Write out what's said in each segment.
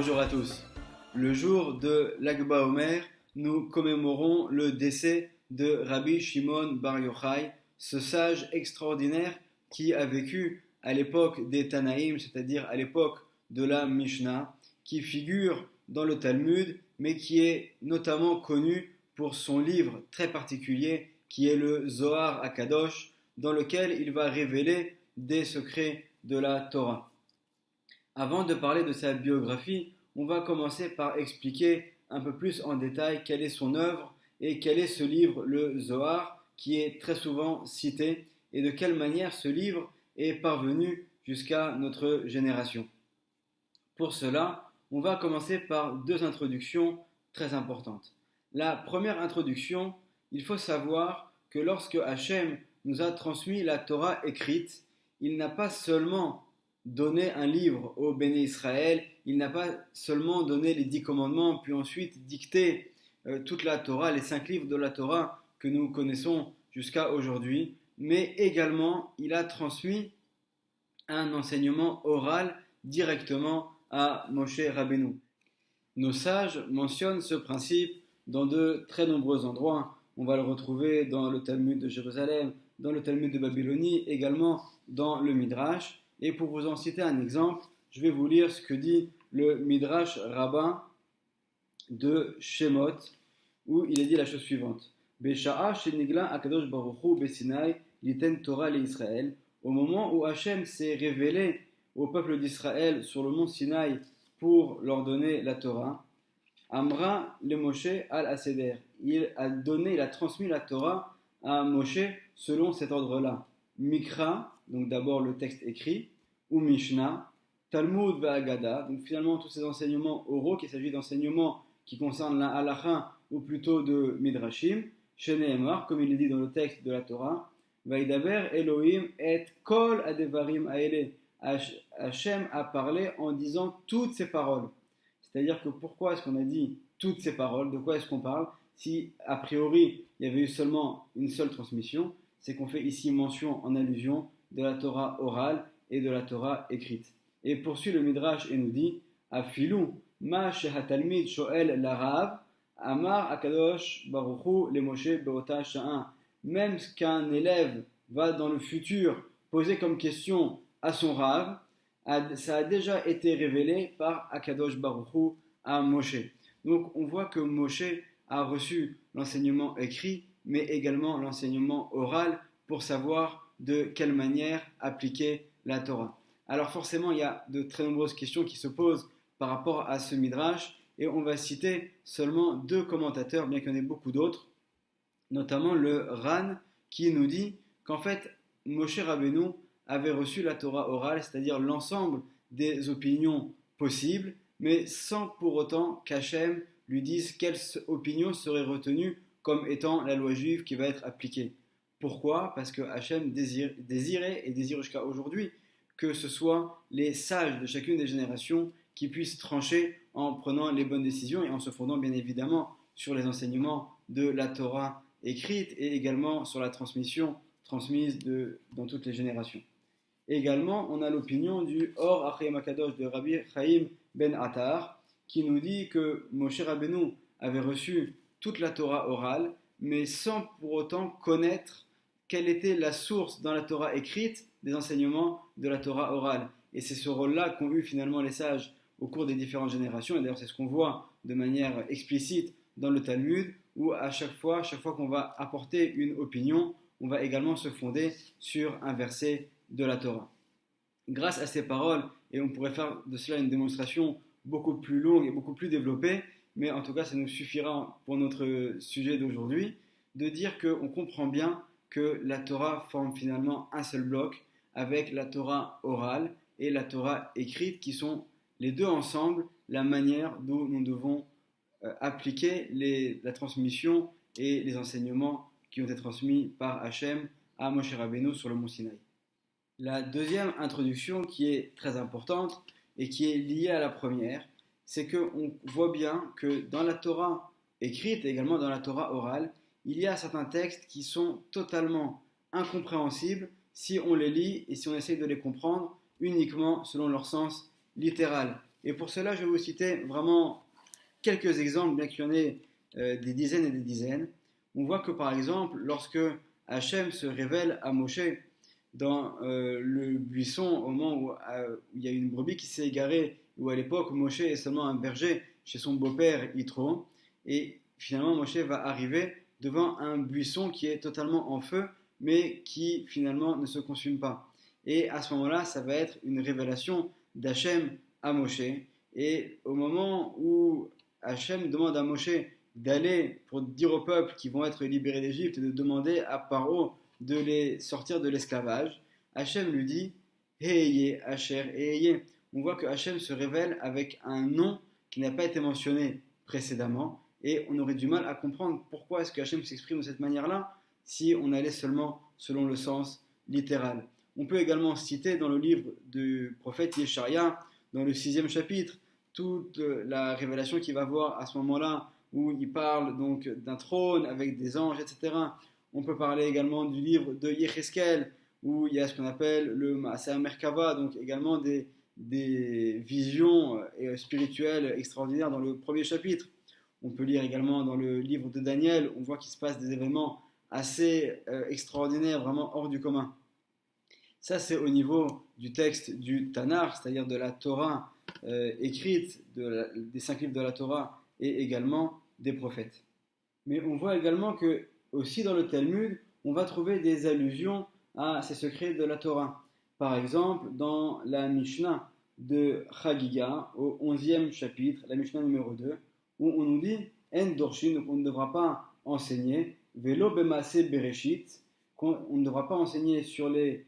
Bonjour à tous. Le jour de l'Ag BaOmer, nous commémorons le décès de Rabbi Shimon Bar Yochai, ce sage extraordinaire qui a vécu à l'époque des Tanaïm, c'est-à-dire à l'époque de la Mishnah, qui figure dans le Talmud, mais qui est notamment connu pour son livre très particulier qui est le Zohar HaKadosh, dans lequel il va révéler des secrets de la Torah. Avant de parler de sa biographie, on va commencer par expliquer un peu plus en détail quelle est son œuvre et quel est ce livre, le Zohar, qui est très souvent cité, et de quelle manière ce livre est parvenu jusqu'à notre génération. Pour cela, on va commencer par deux introductions très importantes. La première introduction, il faut savoir que lorsque Hachem nous a transmis la Torah écrite, il n'a pas seulement donné un livre au Béné Israël, il n'a pas seulement donné les 10 commandements, puis ensuite dicté toute la Torah, les 5 livres de la Torah que nous connaissons jusqu'à aujourd'hui, mais également il a transmis un enseignement oral directement à Moshe Rabbeinu. Nos sages mentionnent ce principe dans de très nombreux endroits. On va le retrouver dans le Talmud de Jérusalem, dans le Talmud de Babylonie, également dans le Midrash. Et pour vous en citer un exemple, je vais vous lire ce que dit le Midrash rabbin de Shemot, où il est dit la chose suivante. Besha'a shenigla akadosh baruch hu besinai liten Torah l'Israël. Au moment où Hachem s'est révélé au peuple d'Israël sur le mont Sinaï pour leur donner la Torah, Amra le Moshe al-Aseder. Il a transmis la Torah à Moshe selon cet ordre-là. Mikra, donc d'abord le texte écrit, ou Mishnah, Talmud va donc finalement tous ces enseignements oraux, qu'il s'agit d'enseignements qui concernent la halacha ou plutôt de Midrashim, Sheneemar, comme il est dit dans le texte de la Torah, Vaidaber Elohim et Kol Adevarim Aele. Hachem a parlé en disant toutes ces paroles. C'est-à-dire que pourquoi est-ce qu'on a dit toutes ces paroles? De quoi est-ce qu'on parle? Si a priori il y avait eu seulement une seule transmission, c'est qu'on fait ici mention en allusion de la Torah orale et de la Torah écrite. Et poursuit le Midrash et nous dit Afilou ma shehatalmid shoel larav amar akadosh baruchu le Moshe beota sha'an. Même qu'un élève va dans le futur poser comme question à son Rav, ça a déjà été révélé par Akadosh Baruch Hu à Moshe. Donc on voit que Moshe a reçu l'enseignement écrit, mais également l'enseignement oral pour savoir de quelle manière appliquer la Torah. Alors forcément, il y a de très nombreuses questions qui se posent par rapport à ce Midrash, et on va citer seulement deux commentateurs, bien qu'il y en ait beaucoup d'autres, notamment le Ran, qui nous dit qu'en fait, Moshe Rabbeinu avait reçu la Torah orale, c'est-à-dire l'ensemble des opinions possibles, mais sans pour autant qu'Hachem lui dise quelle opinion serait retenue comme étant la loi juive qui va être appliquée. Pourquoi? Parce que Hachem désirait et désire jusqu'à aujourd'hui que ce soit les sages de chacune des générations qui puissent trancher en prenant les bonnes décisions et en se fondant bien évidemment sur les enseignements de la Torah écrite et également sur la transmission transmise dans toutes les générations. Également, on a l'opinion du Or Achayim HaKadosh de Rabbi Chaim ben Attar qui nous dit que Moshe Rabbeinu avait reçu toute la Torah orale, mais sans pour autant connaître quelle était la source dans la Torah écrite des enseignements de la Torah orale. Et c'est ce rôle-là qu'ont eu finalement les sages au cours des différentes générations, et d'ailleurs c'est ce qu'on voit de manière explicite dans le Talmud, où à chaque fois qu'on va apporter une opinion, on va également se fonder sur un verset de la Torah. Grâce à ces paroles, et on pourrait faire de cela une démonstration beaucoup plus longue et beaucoup plus développée, mais en tout cas ça nous suffira pour notre sujet d'aujourd'hui, de dire qu'on comprend bien que la Torah forme finalement un seul bloc avec la Torah orale et la Torah écrite qui sont les deux ensemble la manière dont nous devons appliquer la transmission et les enseignements qui ont été transmis par Hachem à Moshe Rabbeinu sur le mont Sinaï. La deuxième introduction qui est très importante et qui est liée à la première, c'est qu'on voit bien que dans la Torah écrite et également dans la Torah orale, il y a certains textes qui sont totalement incompréhensibles si on les lit et si on essaye de les comprendre uniquement selon leur sens littéral. Et pour cela, je vais vous citer vraiment quelques exemples, bien qu'il y en ait des dizaines et des dizaines. On voit que par exemple, lorsque Hachem se révèle à Moshe dans le buisson, au moment où il y a une brebis qui s'est égarée, où à l'époque Moshe est seulement un berger chez son beau-père Yitro, et finalement Moshe va arriver devant un buisson qui est totalement en feu, mais qui finalement ne se consume pas. Et à ce moment-là, ça va être une révélation d'Hachem à Moshe. Et au moment où Hachem demande à Moshe d'aller pour dire au peuple qui vont être libérés d'Égypte et de demander à Paro de les sortir de l'esclavage, Hachem lui dit Heye, Hacher, Heye. On voit que Hachem se révèle avec un nom qui n'a pas été mentionné précédemment, et on aurait du mal à comprendre pourquoi est-ce que Hachem s'exprime de cette manière-là si on allait seulement selon le sens littéral. On peut également citer dans le livre du prophète Yesharia, dans le 6e chapitre, toute la révélation qu'il va voir à ce moment-là, où il parle donc d'un trône avec des anges, etc. On peut parler également du livre de Yecheskel, où il y a ce qu'on appelle le Maaseh Merkava, donc également des visions spirituelles extraordinaires dans le premier chapitre. On peut lire également dans le livre de Daniel, on voit qu'il se passe des événements assez extraordinaires, vraiment hors du commun. Ça, c'est au niveau du texte du Tanakh, c'est-à-dire de la Torah écrite, des 5 livres de la Torah et également des prophètes. Mais on voit également que, aussi dans le Talmud, on va trouver des allusions à ces secrets de la Torah. Par exemple, dans la Mishnah de Chagiga, au 11e chapitre, la Mishnah numéro 2, où on nous dit En Dorshin, donc on ne devra pas enseigner, Velo Bemase Bereshit, on ne devra pas enseigner sur les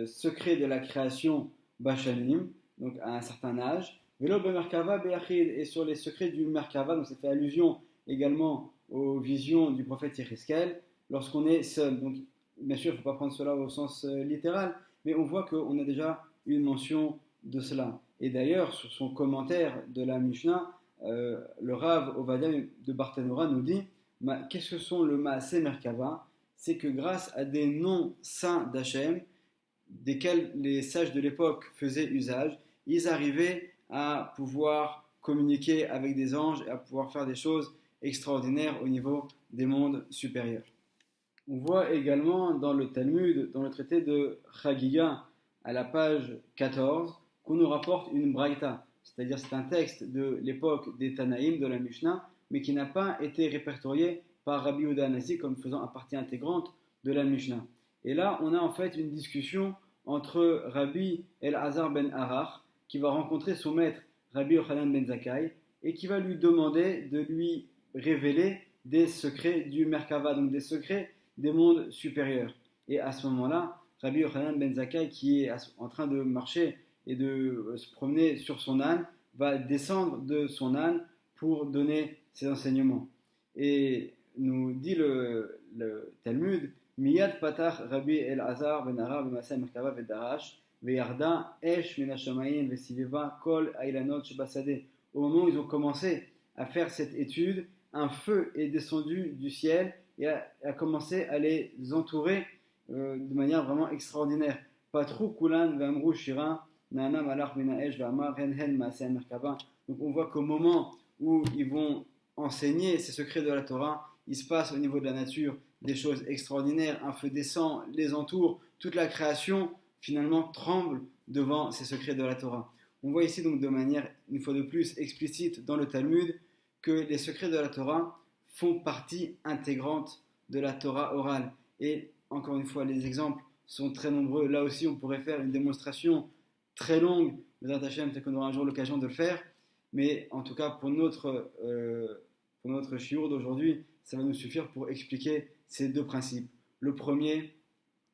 secrets de la création Bashanim, donc à un certain âge, Velo Bemerkava Beachid, et sur les secrets du Merkava, donc ça fait allusion également aux visions du prophète Yecheskel, lorsqu'on est seul. Donc, bien sûr, il ne faut pas prendre cela au sens littéral, mais on voit qu'on a déjà une mention de cela. Et d'ailleurs, sur son commentaire de la Mishnah, le Rav Ovadia de Barthénora nous dit qu'est-ce que sont le Maaseh Merkava? C'est que grâce à des noms saints d'Hachem, desquels les sages de l'époque faisaient usage, ils arrivaient à pouvoir communiquer avec des anges et à pouvoir faire des choses extraordinaires au niveau des mondes supérieurs. On voit également dans le Talmud, dans le traité de Chagiga, à la page 14, qu'on nous rapporte une braïta, c'est-à-dire c'est un texte de l'époque des Tanaïm, de la Mishnah, mais qui n'a pas été répertorié par Rabbi Yehuda Hanassi comme faisant partie intégrante de la Mishnah. Et là, on a en fait une discussion entre Rabbi El-Hazar ben Harach, qui va rencontrer son maître Rabbi Yochanan ben Zakkai, et qui va lui demander de lui révéler des secrets du Merkava, donc des secrets des mondes supérieurs. Et à ce moment-là, Rabbi Yochanan ben Zakkai, qui est en train de marcher et de se promener sur son âne, va descendre de son âne pour donner ses enseignements. Et nous dit le Talmud, Miyad patach Rabbi El-Azar ben Harach b'maseh Merkava v'darash ve'yarda esh min hashamayim ve'siveva kol ailanot shebasadeh. Au moment où ils ont commencé à faire cette étude, un feu est descendu du ciel et a commencé à les entourer de manière vraiment extraordinaire. Patrou kulan v'amru shira nana malach minaesh v'amar hen hen maseh Merkava. Donc on voit qu'au moment où ils vont enseigner ces secrets de la Torah, il se passe au niveau de la nature des choses extraordinaires, un feu descend, les entoure, toute la création finalement tremble devant ces secrets de la Torah. On voit ici donc de manière une fois de plus explicite dans le Talmud que les secrets de la Torah font partie intégrante de la Torah orale. Et encore une fois, les exemples sont très nombreux. Là aussi, on pourrait faire une démonstration très longue, Bezrat Hashem, peut-être qu'on aura un jour l'occasion de le faire, mais en tout cas pour notre shiur d'aujourd'hui, ça va nous suffire pour expliquer ces deux principes. Le premier,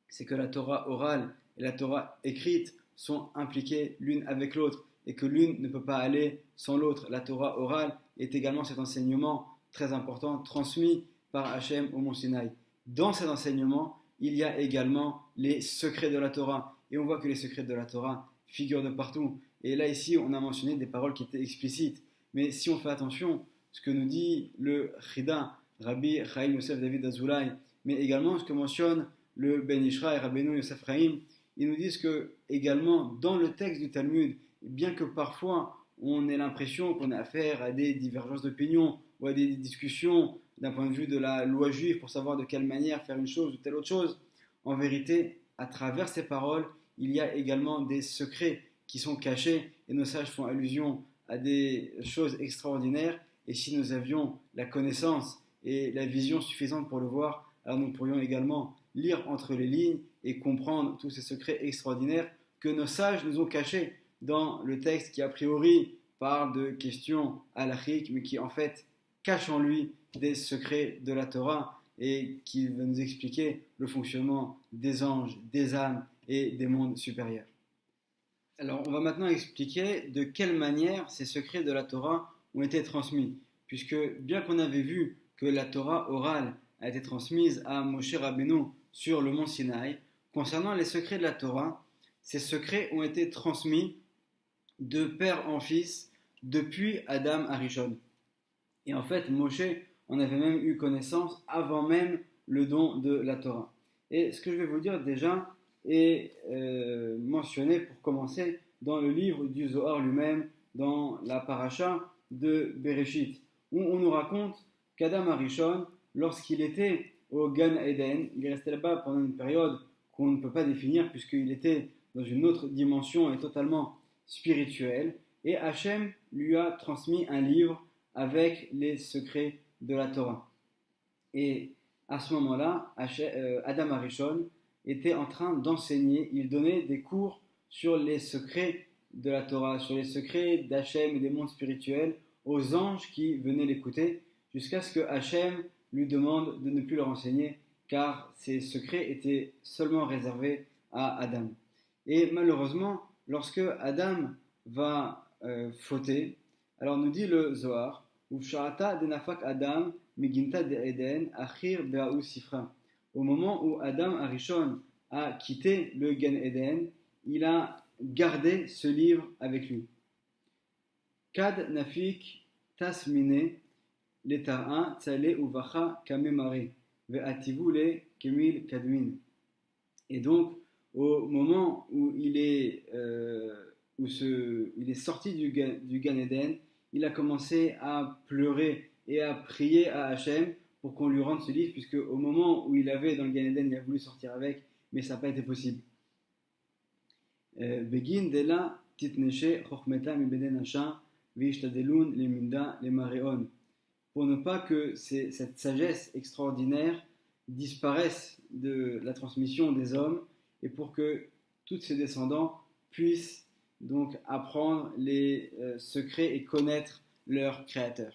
c'est que la Torah orale et la Torah écrite sont impliquées l'une avec l'autre et que l'une ne peut pas aller sans l'autre. La Torah orale est également cet enseignement très important transmis par Hachem au Mont Sinaï. Dans cet enseignement, il y a également les secrets de la Torah. Et on voit que les secrets de la Torah figurent de partout. Et là, ici, on a mentionné des paroles qui étaient explicites. Mais si on fait attention, ce que nous dit le Chida, Rabbi Chaim Yosef David Azoulay, mais également ce que mentionne le Ben Ishra et Rabbeinu Yosef Chaim, ils nous disent que également dans le texte du Talmud, bien que parfois on ait l'impression qu'on a affaire à des divergences d'opinion ou à des discussions d'un point de vue de la loi juive pour savoir de quelle manière faire une chose ou telle autre chose. En vérité, à travers ces paroles, il y a également des secrets qui sont cachés et nos sages font allusion à des choses extraordinaires. Et si nous avions la connaissance et la vision suffisante pour le voir, alors nous pourrions également lire entre les lignes et comprendre tous ces secrets extraordinaires que nos sages nous ont cachés dans le texte qui a priori parle de questions halachiques, mais qui en fait cache en lui des secrets de la Torah et qui va nous expliquer le fonctionnement des anges, des âmes et des mondes supérieurs. Alors on va maintenant expliquer de quelle manière ces secrets de la Torah ont été transmis, puisque bien qu'on avait vu que la Torah orale a été transmise à Moshe Rabbeinu sur le mont Sinaï, concernant les secrets de la Torah, ces secrets ont été transmis de père en fils depuis Adam Arishon. Et en fait, Moshe en avait même eu connaissance avant même le don de la Torah. Et ce que je vais vous dire déjà est mentionné pour commencer dans le livre du Zohar lui-même, dans la paracha de Bereshit, où on nous raconte qu'Adam Arishon, lorsqu'il était au Gan Eden, il est resté là-bas pendant une période qu'on ne peut pas définir puisqu'il était dans une autre dimension et totalement spirituelle, et Hachem lui a transmis un livre avec les secrets de la Torah. Et à ce moment-là, Adam Arishon était en train d'enseigner, il donnait des cours sur les secrets de la Torah, sur les secrets d'Hachem et des mondes spirituels aux anges qui venaient l'écouter, jusqu'à ce que Hachem lui demande de ne plus leur enseigner, car ces secrets étaient seulement réservés à Adam. Et malheureusement, lorsque Adam va fauter, alors nous dit le Zohar, Uvsha'ata denafak Adam miginta de Eden achir be'aou sifra. Au moment où Adam Arishon a quitté le Gan Eden, il a gardé ce livre avec lui. Kad nafik tasmine letara tzale uvacha kamemare ve'ativu le kemil kadmin. Et donc, au moment où il est sorti du Gan Eden, il a commencé à pleurer et à prier à Hachem pour qu'on lui rende ce livre, puisque au moment où il avait dans le Gan Eden, il a voulu sortir avec, mais ça n'a pas été possible. Begin de la titneshe chochmeta mi beden hasha v'ishtadelun leminda lemareon. Pour ne pas que cette sagesse extraordinaire disparaisse de la transmission des hommes et pour que tous ses descendants puissent donc apprendre les secrets et connaître leur créateur.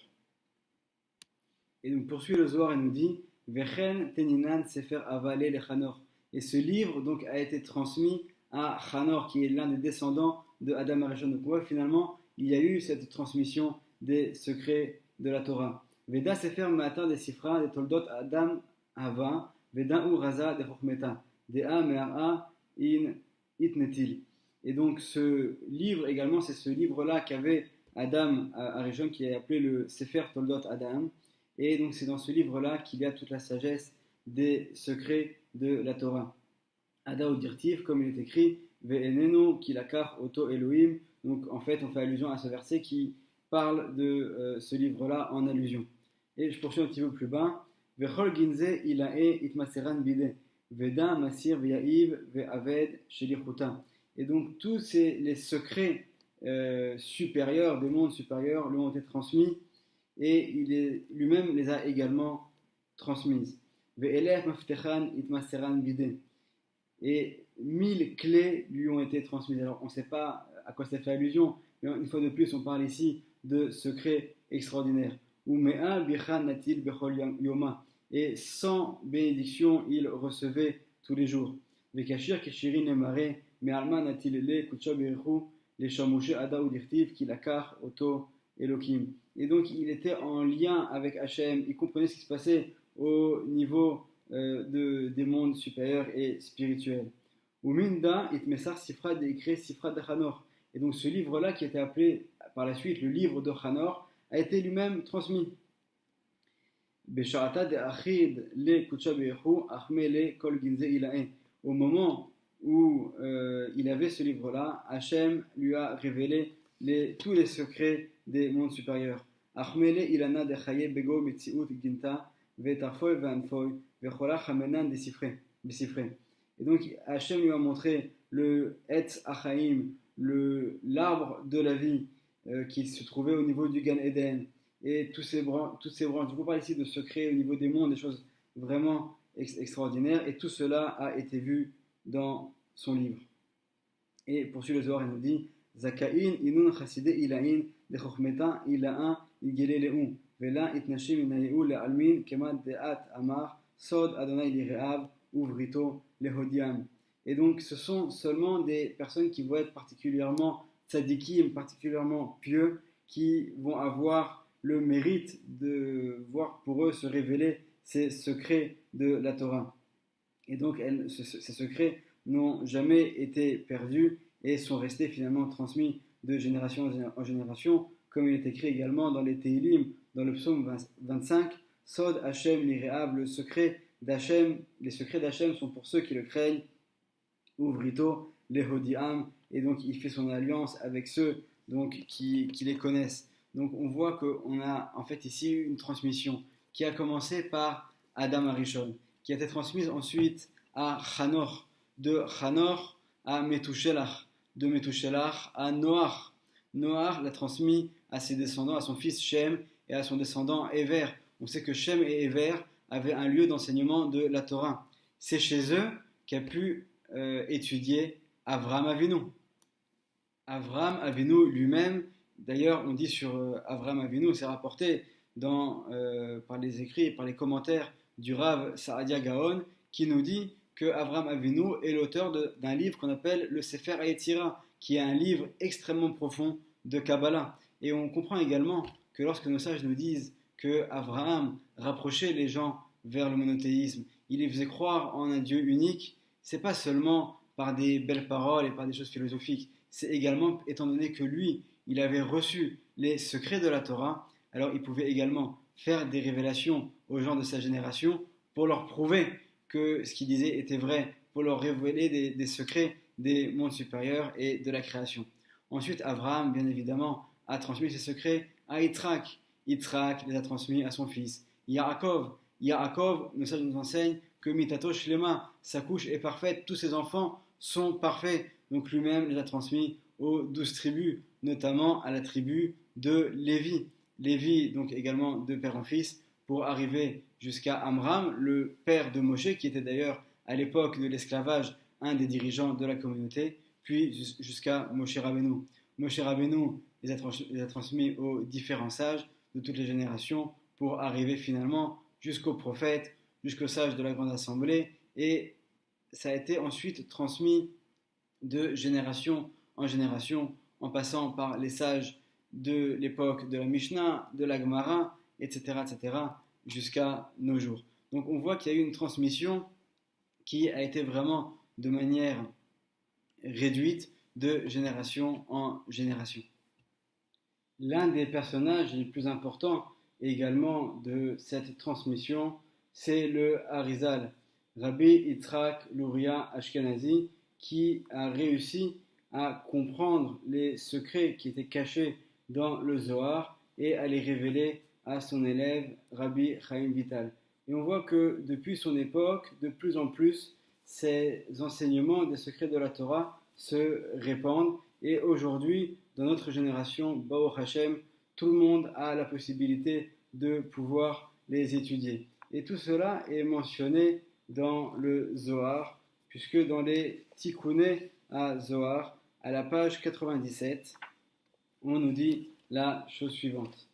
Et donc poursuit le Zohar et nous dit Vechen teninan sefer avale le Chanor. Et ce livre donc a été transmis à Chanor, qui est l'un des descendants de Adam Arishon. Donc ouais, finalement, il y a eu cette transmission des secrets de la Torah. Veda sefer matin des sifra des toldot Adam Hava Veda u raza de chochmeta Dea me'ara in itnetil. Et donc ce livre également, c'est ce livre-là qu'avait Adam Arishon, qui est appelé le Sefer Toldot Adam. Et donc c'est dans ce livre-là qu'il y a toute la sagesse des secrets de la Torah. Ada ou dirtiv, comme il est écrit, Ve'enenu kilakar oto Elohim. Donc en fait, on fait allusion à ce verset qui parle de ce livre-là en allusion. Et je poursuis un petit peu plus bas. Ve'chol ginze ilae itmaseran bide. Veda masir ve'ya'iv ve'aved shelichuta. Et donc tous les secrets supérieurs, des mondes supérieurs, lui ont été transmis et lui-même les a également transmises. Ve'elech maftechan itmaseran bide. Et 1000 clés lui ont été transmises. Alors on ne sait pas à quoi ça fait allusion, mais une fois de plus on parle ici de secrets extraordinaires. Umea bichan natil bechol yoma. Et 100 bénédictions il recevait tous les jours. Vekashir keshirin emare me'alma natil le kutcha berichu les shamoshe ada ou dirtiv kilakar oto elokim. Et donc il était en lien avec Hachem, il comprenait ce qui se passait au niveau des mondes supérieurs et spirituels. Uminda itmesar sifra d'écrit sifra de Chanor. Et donc ce livre-là, qui était appelé par la suite le livre de Chanor, a été lui-même transmis. Besharata de achid le kutcha be'echu achme le kol ginze ilae. Au moment où il avait ce livre-là, Hachem lui a révélé tous les secrets des mondes supérieurs. Achmele ilana de chaye bego mitziut ginta ve'tarfoy ve'anfoy ve'chola chamenan desifre. Et donc Hachem lui a montré le Etz Achaim, l'arbre de la vie qui se trouvait au niveau du Gan Eden, et toutes ces branches. Donc on parle ici de secrets au niveau des mondes, des choses vraiment extraordinaires, et tout cela a été vu dans son livre. Et poursuit le Zohar, il nous dit Zakaïn inun chaside ilain de chochmeta ilain igele le'u vela itnashim inayu le'almin kemat de'at amar sod adonai lire'av uvrito lehodiam. Et donc ce sont seulement des personnes qui vont être particulièrement tzadikim, particulièrement pieux, qui vont avoir le mérite de voir pour eux se révéler ces secrets de la Torah. Et donc ces secrets n'ont jamais été perdus et sont restés finalement transmis de génération en génération, comme il est écrit également dans les Teilim, dans le psaume 25, Sod Hashem lire'av, les secrets d'Hachem sont pour ceux qui le craignent, Uvrito lehodiam, et donc il fait son alliance avec ceux donc, qui les connaissent. Donc on voit qu'on a en fait ici une transmission qui a commencé par Adam Arishon, qui a été transmise ensuite à Chanor, de Chanor à Metushelach, de Metushelach à Noach. Noach l'a transmis à ses descendants, à son fils Shem et à son descendant Ever. On sait que Shem et Ever avaient un lieu d'enseignement de la Torah. C'est chez eux qu'a pu étudier Avraham Avinu. Avraham Avinu lui-même, d'ailleurs on dit sur Avraham Avinu, c'est rapporté par les écrits et par les commentaires du Rav Saadia Gaon, qui nous dit que Avraham Avinu est l'auteur d'un livre qu'on appelle le Sefer HaYetzira, qui est un livre extrêmement profond de Kabbalah. Et on comprend également que lorsque nos sages nous disent que Avraham rapprochait les gens vers le monothéisme, il les faisait croire en un Dieu unique, c'est pas seulement par des belles paroles et par des choses philosophiques, c'est également étant donné que lui, il avait reçu les secrets de la Torah, alors il pouvait également faire des révélations aux gens de sa génération pour leur prouver que ce qu'il disait était vrai, pour leur révéler des secrets des mondes supérieurs et de la création. Ensuite, Abraham, bien évidemment, a transmis ses secrets à Yitzhak. Yitzhak les a transmis à son fils. Yaakov, nos sages nous enseignent que Mitato Shlema, sa couche est parfaite, tous ses enfants sont parfaits. Donc lui-même les a transmis aux 12 tribus, notamment à la tribu de Lévi. Lévi, donc également de père en fils, pour arriver jusqu'à Amram, le père de Moshe, qui était d'ailleurs à l'époque de l'esclavage un des dirigeants de la communauté, puis jusqu'à Moshe Rabbeinu. Moshe Rabbeinu les a transmis aux différents sages de toutes les générations pour arriver finalement jusqu'aux prophètes, jusqu'aux sages de la grande assemblée, et ça a été ensuite transmis de génération en génération, en passant par les sages de l'époque de la Mishnah, de la Gemara, etc., jusqu'à nos jours. Donc on voit qu'il y a eu une transmission qui a été vraiment de manière réduite de génération en génération. L'un des personnages les plus importants également de cette transmission, c'est le Harizal, Rabbi Yitzhak Luria Ashkenazi, qui a réussi à comprendre les secrets qui étaient cachés dans le Zohar et à les révéler à son élève Rabbi Chaim Vital. Et on voit que depuis son époque, de plus en plus, ces enseignements des secrets de la Torah se répandent, et aujourd'hui, dans notre génération, Baruch Hashem, tout le monde a la possibilité de pouvoir les étudier. Et tout cela est mentionné dans le Zohar, puisque dans les Tikkuné à Zohar, à la page 97, on nous dit la chose suivante.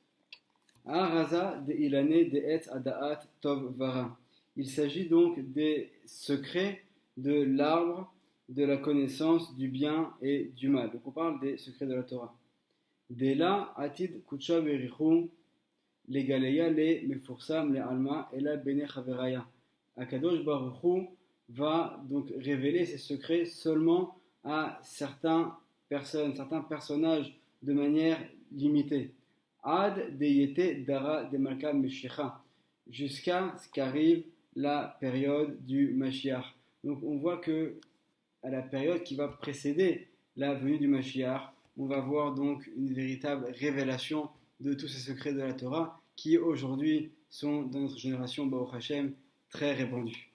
Araza de Ilane de Et Adaat Tov Vara. Il s'agit donc des secrets de l'arbre de la connaissance du bien et du mal. Donc on parle des secrets de la Torah. Dela Atid Kucha Berichum le Galeya le Mefursam le Alma et la Bene Chaveraya. Akadosh Baruch Hu va donc révéler ses secrets seulement à certaines personnes, certains personnages de manière limitée. Ad deyete dara de Malka Meshicha, jusqu'à ce qu'arrive la période du Mashiach. Donc on voit que à la période qui va précéder la venue du Mashiach, on va voir donc une véritable révélation de tous ces secrets de la Torah qui aujourd'hui sont dans notre génération, Baruch Hashem, très répandus.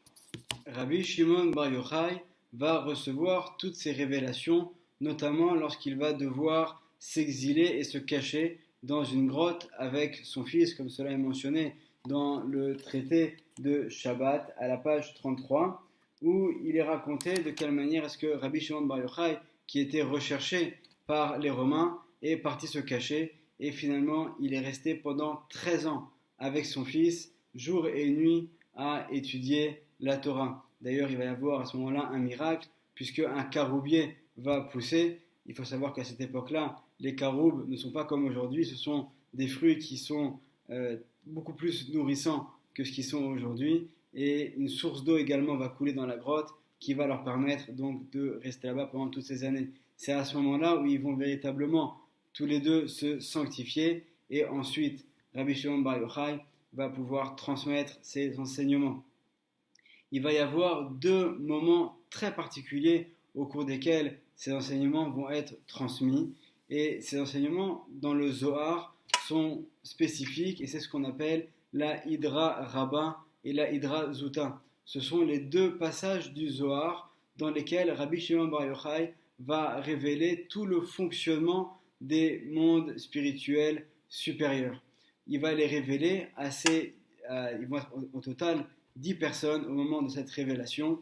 Rabbi Shimon Bar Yochai va recevoir toutes ces révélations, notamment lorsqu'il va devoir s'exiler et se cacher dans une grotte avec son fils, comme cela est mentionné dans le traité de Shabbat à la page 33, où il est raconté de quelle manière est-ce que Rabbi Shimon Bar Yochai, qui était recherché par les Romains, est parti se cacher, et finalement il est resté pendant 13 ans avec son fils, jour et nuit, à étudier la Torah. D'ailleurs, il va y avoir à ce moment-là un miracle, puisque un caroubier va pousser. Il faut savoir qu'à cette époque-là, les caroubes ne sont pas comme aujourd'hui, ce sont des fruits qui sont beaucoup plus nourrissants que ce qu'ils sont aujourd'hui, et une source d'eau également va couler dans la grotte, qui va leur permettre donc de rester là-bas pendant toutes ces années. C'est à ce moment-là où ils vont véritablement tous les deux se sanctifier, et ensuite Rabbi Shimon Bar Yochai va pouvoir transmettre ses enseignements. Il va y avoir deux moments très particuliers au cours desquels ces enseignements vont être transmis, et ces enseignements dans le Zohar sont spécifiques, et c'est ce qu'on appelle la Hydra Rabba et la Hydra Zuta. Ce sont les deux passages du Zohar dans lesquels Rabbi Shimon Bar Yochai va révéler tout le fonctionnement des mondes spirituels supérieurs. Il va les révéler ils vont être au total 10 personnes au moment de cette révélation,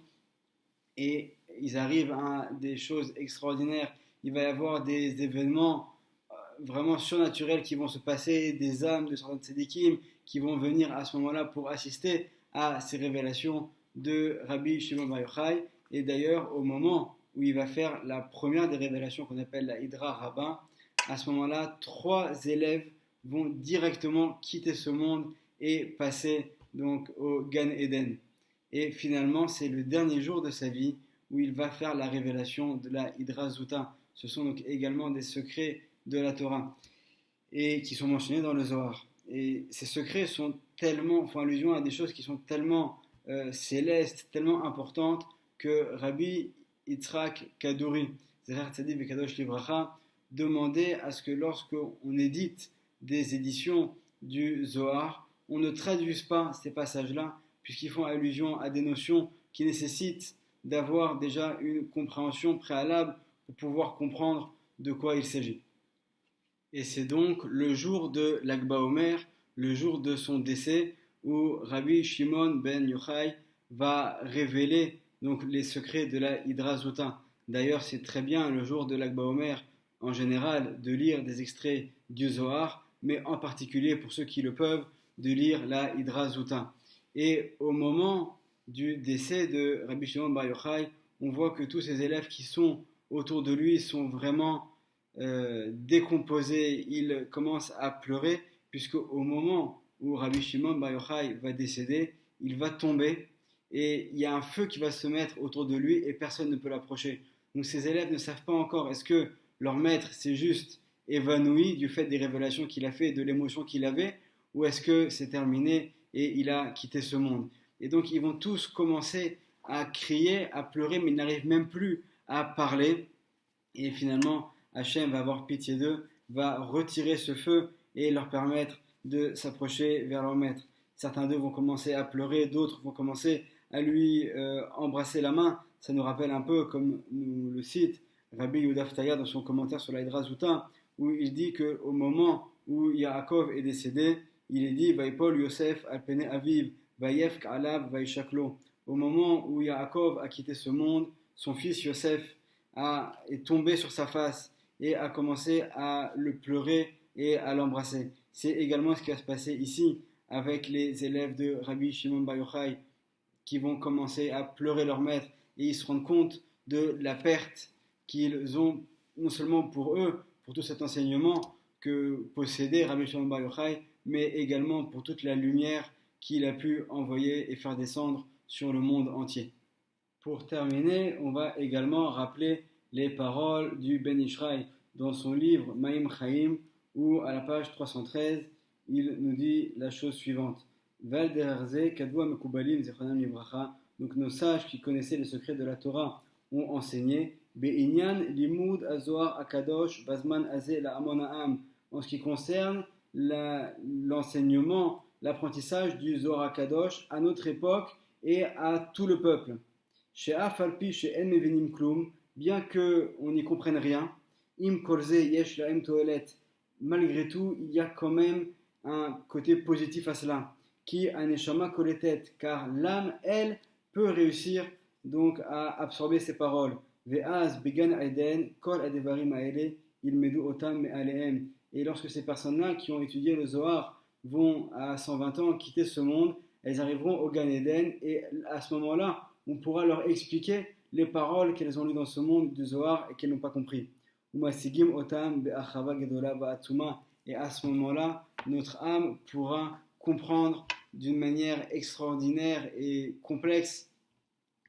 et ils arrivent à des choses extraordinaires. Il va y avoir des événements vraiment surnaturels qui vont se passer, des âmes de certains tzadikim qui vont venir à ce moment-là pour assister à ces révélations de Rabbi Shimon Bar Yochai. Et d'ailleurs, au moment où il va faire la première des révélations qu'on appelle la Hydra Rabba, à ce moment-là, 3 élèves vont directement quitter ce monde et passer donc au Gan Eden. Et finalement, c'est le dernier jour de sa vie où il va faire la révélation de la Hydra Zuta. Ce sont donc également des secrets de la Torah et qui sont mentionnés dans le Zohar. Et ces secrets font allusion à des choses qui sont tellement célestes, tellement importantes, que Rabbi Yitzhak Kaduri, Zecher Tzadik Vekadosh Livracha, demandait à ce que lorsqu'on édite des éditions du Zohar, on ne traduise pas ces passages-là, puisqu'ils font allusion à des notions qui nécessitent d'avoir déjà une compréhension préalable pour pouvoir comprendre de quoi il s'agit. Et c'est donc le jour de l'Akba Omer, le jour de son décès, où Rabbi Shimon ben Yochai va révéler donc les secrets de la Hydra Zuta. D'ailleurs, c'est très bien le jour de l'Akba Omer, en général, de lire des extraits du Zohar, mais en particulier pour ceux qui le peuvent, de lire la Hydra Zuta. Et au moment du décès de Rabbi Shimon Bar Yochai, on voit que tous ces élèves qui sont autour de lui sont vraiment décomposés. Ils commencent à pleurer, puisque au moment où Rabbi Shimon Bar Yochai va décéder, il va tomber, et il y a un feu qui va se mettre autour de lui, et personne ne peut l'approcher. Donc ces élèves ne savent pas encore, est-ce que leur maître s'est juste évanoui du fait des révélations qu'il a fait et de l'émotion qu'il avait, ou est-ce que c'est terminé et il a quitté ce monde. Et donc ils vont tous commencer à crier, à pleurer, mais ils n'arrivent même plus à parler. Et finalement, Hachem va avoir pitié d'eux, va retirer ce feu et leur permettre de s'approcher vers leur maître. Certains d'eux vont commencer à pleurer, d'autres vont commencer à lui embrasser la main. Ça nous rappelle un peu, comme nous le cite Rabbi Yehuda Ftaya dans son commentaire sur la Hydra Zuta, où il dit qu'au moment où Yaakov est décédé, il est dit Vaipol Yosef al pene aviv, Vayef ka'alav vaishaklo. Au moment où Yaakov a quitté ce monde, son fils Yosef est tombé sur sa face et a commencé à le pleurer et à l'embrasser. C'est également ce qui va se passer ici avec les élèves de Rabbi Shimon Bar Yochai, qui vont commencer à pleurer leur maître, et ils se rendent compte de la perte qu'ils ont, non seulement pour eux, pour tout cet enseignement que possédait Rabbi Shimon Bar Yochai, mais également pour toute la lumière qu'il a pu envoyer et faire descendre sur le monde entier. Pour terminer, on va également rappeler les paroles du Ben Ishraï dans son livre Maïm Chaim, où à la page 313, il nous dit la chose suivante. Donc nos sages qui connaissaient les secrets de la Torah ont enseigné. Be'inyan limud azoar akadosh bazman azeh la amona'am. En ce qui concerne l'enseignement, l'apprentissage du Zohar Akadosh à notre époque et à tout le peuple. Chez Afalpi, chez En Mevinim Klum, bien qu'on n'y comprenne rien, Im Kolze Yesh Laem Toelet, malgré tout, il y a quand même un côté positif à cela, qui Aneshama Koletet, car l'âme, elle, peut réussir donc à absorber ces paroles. Ve'az Began Aiden, Kol Adevarim Aele, Ilmedu Otam Me'alehem. Et lorsque ces personnes-là qui ont étudié le Zohar vont à 120 ans quitter ce monde, elles arriveront au Gan Eden et à ce moment-là, on pourra leur expliquer les paroles qu'elles ont lues dans ce monde du Zohar et qu'elles n'ont pas compris. Et à ce moment-là, notre âme pourra comprendre d'une manière extraordinaire et complexe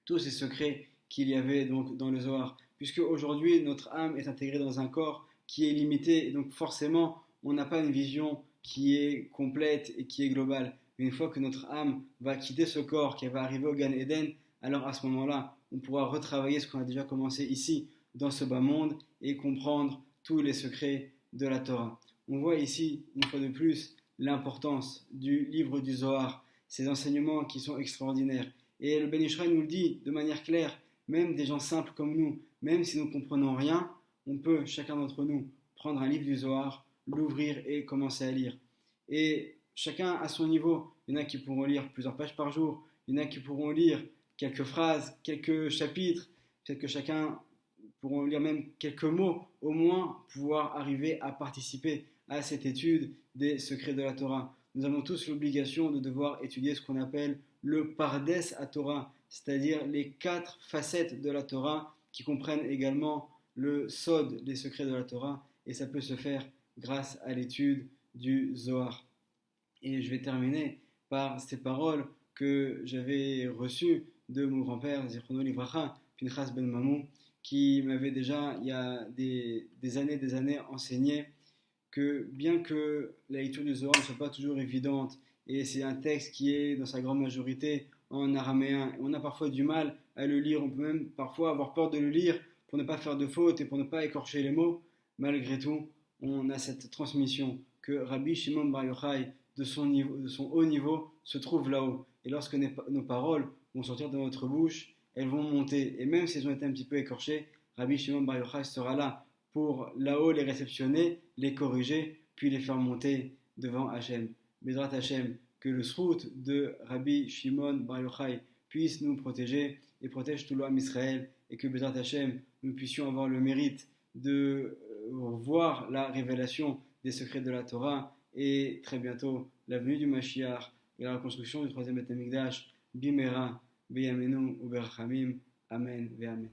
tous ces secrets qu'il y avait donc dans le Zohar. Puisque aujourd'hui, notre âme est intégrée dans un corps qui est limité, et donc forcément, on n'a pas une vision qui est complète et qui est globale. Mais une fois que notre âme va quitter ce corps, qu'elle va arriver au Gan Eden, alors à ce moment-là, on pourra retravailler ce qu'on a déjà commencé ici, dans ce bas monde, et comprendre tous les secrets de la Torah. On voit ici, une fois de plus, l'importance du livre du Zohar, ces enseignements qui sont extraordinaires. Et le Ben Ishraï nous le dit de manière claire, même des gens simples comme nous, même si nous ne comprenons rien, on peut, chacun d'entre nous, prendre un livre du Zohar, l'ouvrir et commencer à lire. Et chacun à son niveau. Il y en a qui pourront lire plusieurs pages par jour, il y en a qui pourront lire quelques phrases, quelques chapitres, peut-être que chacun pourront lire même quelques mots, au moins pouvoir arriver à participer à cette étude des secrets de la Torah. Nous avons tous l'obligation de devoir étudier ce qu'on appelle le Pardes à Torah, c'est-à-dire les 4 facettes de la Torah qui comprennent également le Sod, les secrets de la Torah, et ça peut se faire grâce à l'étude du Zohar. Et je vais terminer par ces paroles que j'avais reçues de mon grand-père, Zichrono Livracha, Pinchas Ben Mamou, qui m'avait déjà, il y a des années, enseigné que bien que la lecture du Zohar ne soit pas toujours évidente, et c'est un texte qui est dans sa grande majorité en araméen, et on a parfois du mal à le lire, on peut même parfois avoir peur de le lire pour ne pas faire de fautes et pour ne pas écorcher les mots, malgré tout, on a cette transmission que Rabbi Shimon Bar Yochai, de son haut niveau, se trouve là-haut. Et lorsque nos paroles vont sortir de notre bouche, elles vont monter. Et même si elles ont été un petit peu écorchées, Rabbi Shimon Bar Yochai sera là pour là-haut les réceptionner, les corriger, puis les faire monter devant Hachem. Bezrat Hachem, que le srout de Rabbi Shimon Bar Yochai puisse nous protéger et protège tout l'homme Israël, et que Bezrat Hachem, nous puissions avoir le mérite de voir la révélation des secrets de la Torah et très bientôt la venue du Mashiach et la reconstruction du troisième Beth Amikdash, Bimera, Beyamenu, Uberachamim, Amen, Ve Amen.